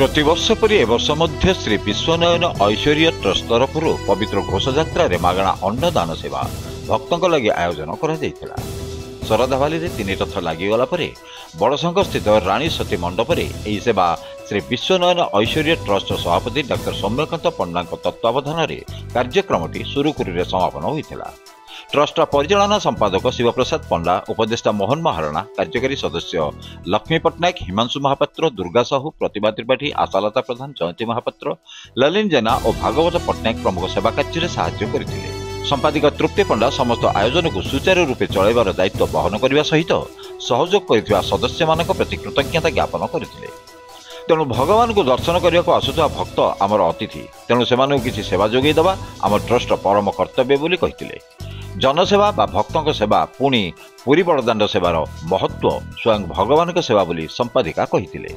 प्रतिवर्ष परि एवर्ष मध्य श्री विश्वनयन ऐश्वर्य ट्रस्ट तरफ पवित्र घोषयात्रा मागणा अन्नदान सेवा भक्तों लगी आयोजन करा शरधावाली में 3 रथ लगिगला बड़संघ स्थित राणी सती मंडप में सेवा श्री विश्वनयन ऐश्वर्य ट्रस्ट सभापति डॉक्टर सौम्यकांत पंडा तत्वावधान में कार्यक्रम सुरुखुरी समापन होता। ट्रस्ट परिचालना संपादक शिवप्रसाद पंडा, उपदेष्टा मोहन महाराणा, कार्यकारी सदस्य लक्ष्मी पट्टनायक, हिमांशु महापात्र, दुर्गा साहू, प्रतिभा त्रिपाठी, आशालता प्रधान, जयंती महापात्र, ललिन जेना और भागवत पट्टनायक प्रमुख सेवा कार्य साहाय्य करथिले। संपादिका तृप्ति पंडा समस्त आयोजन को सुचारू रूपे चलैबार दायित्व बहन करने सहित सहयोग करथिबा सदस्य मानक प्रति कृतज्ञता ज्ञापन करथिले। तेणु भगवान को दर्शन करने को आसुवा भक्त आमर अतिथि, तेणु से किसी सेवा जोगई देवा आम ट्रस्ट परम कर्तव्य बोली कहिथिले। जनसेवा बा भक्तों सेवा पुणी पुरी बड़दाण्ड सेवार महत्व स्वयं भगवान को सेवा बोली संपादिका कहिथिले।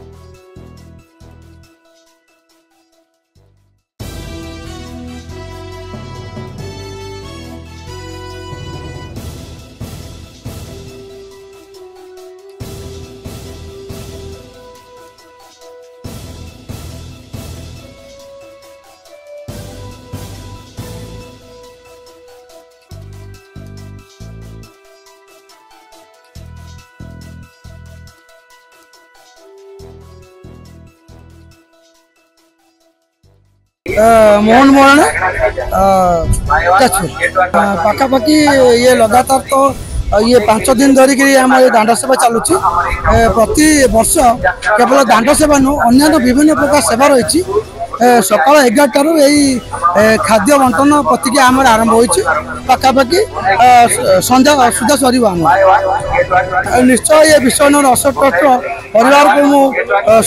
मोहन मोहन पाखापाखि ये लगातार तो ये 5 दिन धरिक आम दांड सेवा चलुची। प्रति वर्ष केवल दांड सेवा नु अन्य विभिन्न प्रकार सेवा रही। सकाल 11 यही खाद्य बंटन प्रतिक्रिया आम आरंभ हो पाखापाखि संध्या सुधा सर निश्चय ये विश्वनयन ऐश्वर्य ट्रस्ट परिवार को मु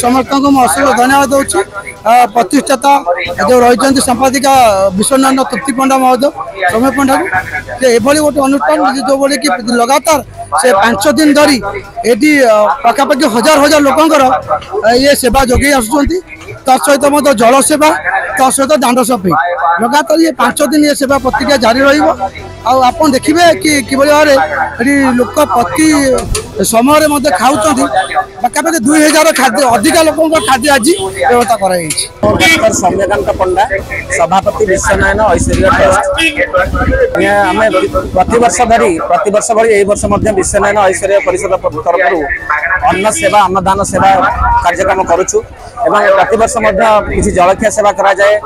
समस्त को अशेष धन्यवाद दूसरी। प्रतिष्ठाता जो रही संपादिका विश्वनयन तृप्ति पंडा महोदय, सौम्य पंडा ये गोटे अनुष्ठान जो बोले कि लगातार से 5 दिन धरी ये पाखापाखि हजार हजार लोकंर ये सेवा जोगे आसुँच। सहित मत जल सेवा सहित दांड सफाई लगातार ये 5 दिन ये सेवा प्रतिक्रिया जारी रहा। देखिए कि भाव में लोक प्रति समय खाऊँ पाखापाखि 2000 खाद्य अधिक लोकों खाद्य आज व्यवस्था कर। सौम्यकांत पंडा, सभापति विश्वनयन ऐश्वर्य ट्रस्ट। आम प्रतिवर्ष भरी यही वर्ष विश्वनयन ऐश्वर्य परिषद तरफ अन्न सेवा अन्नदान सेवा कार्यक्रम करुचु। प्रतिवर्ष किसी जलखिया सेवा करा जाए,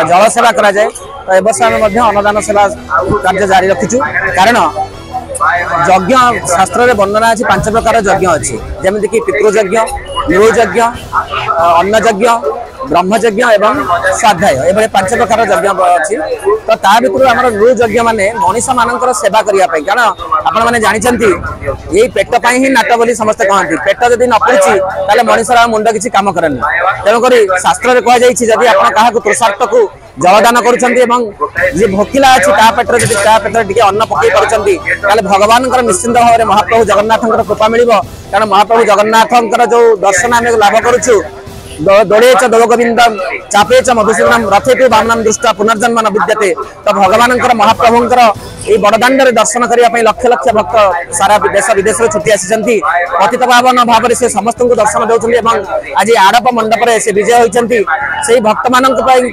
जल सेवा करा जाए। तो एवर्ष आम अन्नदान सेवा कार्य जारी रखीचु। कारण यज्ञ शास्त्र रे वर्णना अच्छी 5 प्रकार यज्ञ अच्छी, जमीक पितृयज्ञ, नृयज्ञ, अन्नयज्ञ, ब्रह्मयज्ञ एवं स्वाध्याय, ये 5 प्रकार यज्ञ अच्छी। तो ता भर आम नृयज्ञ माने मनीष मानकर सेवा करने। कारण आपण मैंने जानते यही पेट पर ही नाट बोली समस्ते कहती। पेट जदि न पड़ुची ताले मनीषर मुंड किसी काम करेनि। तेणुक शास्त्र में कहुई आप क्या पुरुषार्थ को जलदान कर भोकिला अच्छी पेट अन्न पकई पार्टी भगवान निश्चिंत भाव में महाप्रभु जगन्नाथ कृपा मिल। कारण महाप्रभु जगन्नाथ जो दर्शन आम लाभ करुचु। दौड़े च दौगोविंदम चापे च मधुसूदनम रथेतु वामनम दृष्टा पुनर्जन्म न विद्यते। तो भगवान महाप्रभुंकर ये बड़दाण्ड दर्शन करने लक्ष लक्ष भक्त सारा देश विदेश छुट्टी आसी पतित पावन भाव से समस्त को दर्शन दौरान आज आड़प मंडप से विजय होती। से भक्त मान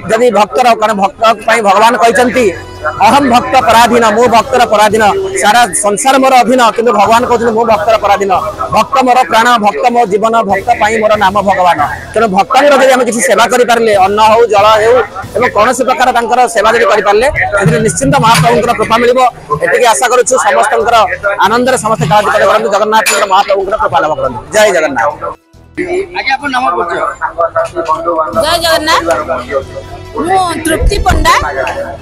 जदि भक्तर कारण भक्त भगवान कहते अहम भक्त पराधीन, मो भक्तर पराधीन, सारा संसार मोर अधीन, किंतु भगवान कहते मो भक्तर पराधीन। भक्त मोर प्राण, भक्त मो जीवन, भक्त मोर नाम भगवान। तेणु भक्तर जब आम किसी सेवा करें अन्न हो जल हो कौन प्रकार सेवा जब करें निश्चिंत महाप्रभुंर कृपा मिल। ये आशा करुँ समस्त आनंद समस्त कालाधिपति करूँ, जगन्नाथ महाप्रभुंर कृपा लाभ करूँ। जय जगन्नाथ। जय जगन्नाथ। मु तृप्ति पंडा,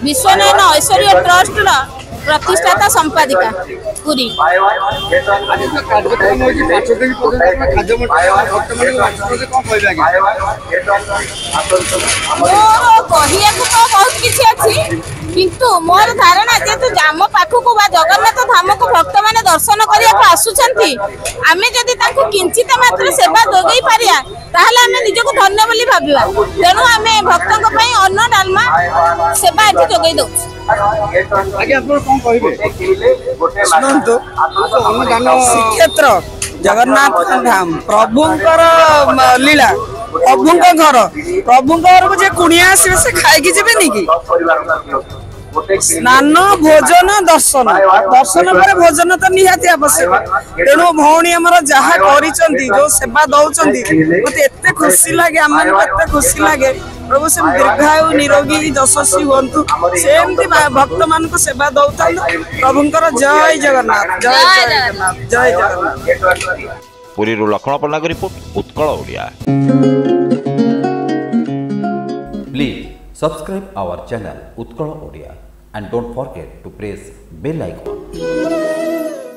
विश्वनयन ऐश्वर्य ट्रस्ट प्रतिष्ठाता संपादिका पुरी। बहुत किसी अच्छी, किंतु मोर धारणा जेतु आम पाखक जगन्नाथ धाम को भक्त मैंने दर्शन करने आसुंच आम जदि किंचित मात्र सेवा जोगई पारिया ताहले आम निजको धन्य बोली भाविबा। तेणु आम भक्तों अन्न डालमा सेवा ये जोगई दौ। श्रीक्षेत्र जगन्नाथ धाम प्रभुंकर लीला प्रभुଙ୍କ घर प्रभुଙ୍କ घर को जे कुणिया आसीबे से खाइ कि जेबेनी कि स्नान भोजन दर्शन दर्शन पर भोजन तो निहाती आवश्यक तेणु भौणी आमर जहाँ करिसंती जो सेवा दउचंती मते एते खुशी लागे आमन एते खुशी लागे प्रभु से दीर्घायु निरोगी यशस्वी हुंतु सेमती भक्त मान को सेवा दउतन प्रभुंकर जय जगन्नाथ जय जगन्नाथ जय Jagannath. Puri Laxman Panna report Utkal Odia. Please subscribe our channel Utkal Odia and don't forget to press bell icon.